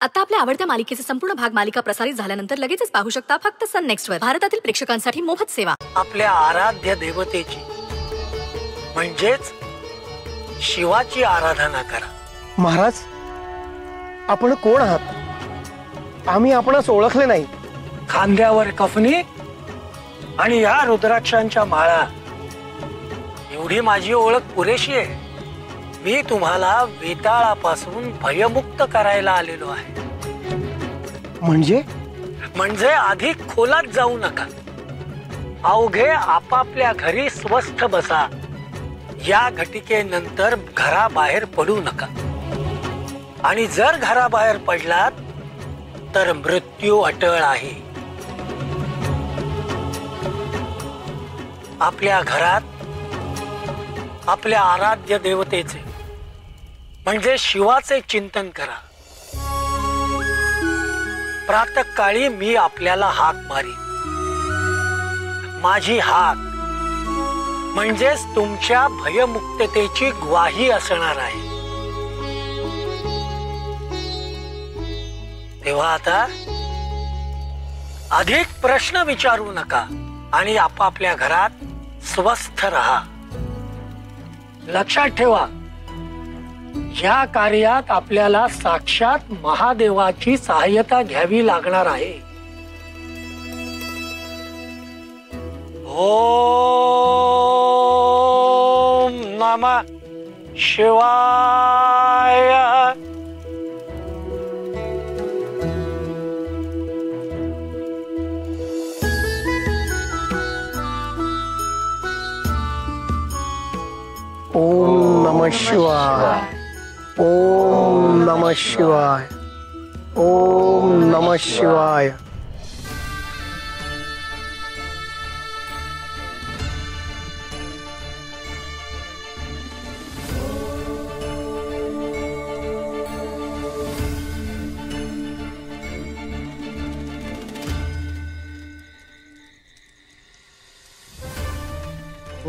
आता आपल्या आवडत्या मालिकेचे संपूर्ण भाग मालिका प्रसारित झाल्यानंतर लगेचच पाहू शकता फक्त सन नेक्स्ट वर. भारतातील प्रेक्षकांसाठी मोफत सेवा. आपल्या आराध्य देवतेची म्हणजेच शिवाची आराधना करा. महाराज, आपण कोण आहात? आम्ही आपणास ओळखले नाही. खांद्यावर कफनी आणि या रुद्राक्षांच्या माळा, एवढी माझी ओळख पुरेशी आहे. मी तुम्हाला वेताळापासून भयमुक्त करायला आलेलो आहे. म्हणजे अधिक खोलात जाऊ नका. अवघे आपापल्या घरी स्वस्थ बसा. या घटिकेनंतर घराबाहेर पडू नका. आणि जर घराबाहेर पडलात तर मृत्यू अटळ आहे. आपल्या घरात आपल्या आराध्य देवतेचे म्हणजे शिवाचे चिंतन करा. प्रातःकाळी मी आपल्याला हाक मारीन. माझी हाक म्हणजेच तुमच्या भयमुक्ततेची ग्वाही असणार आहे. तेव्हा आता अधिक प्रश्न विचारू नका आणि आपापल्या घरात स्वस्थ रहा. लक्षात ठेवा, या कार्यात आपल्याला साक्षात महादेवाची सहाय्यता घ्यावी लागणार आहे. ओम नमः शिवाय. ओम नमः शिवाय. ओम नमः शिवाय. ओम नमः शिवाय.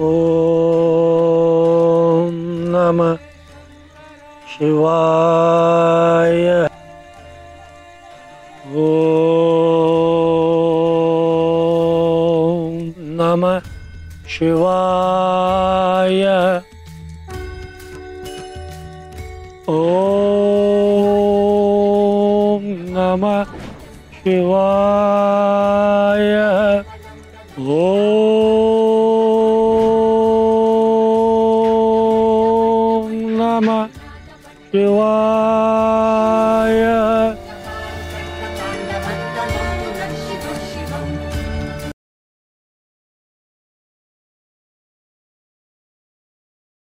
ओम नमः शिवाय. ओम नमः शिवाय. ओम नमः शिवाय.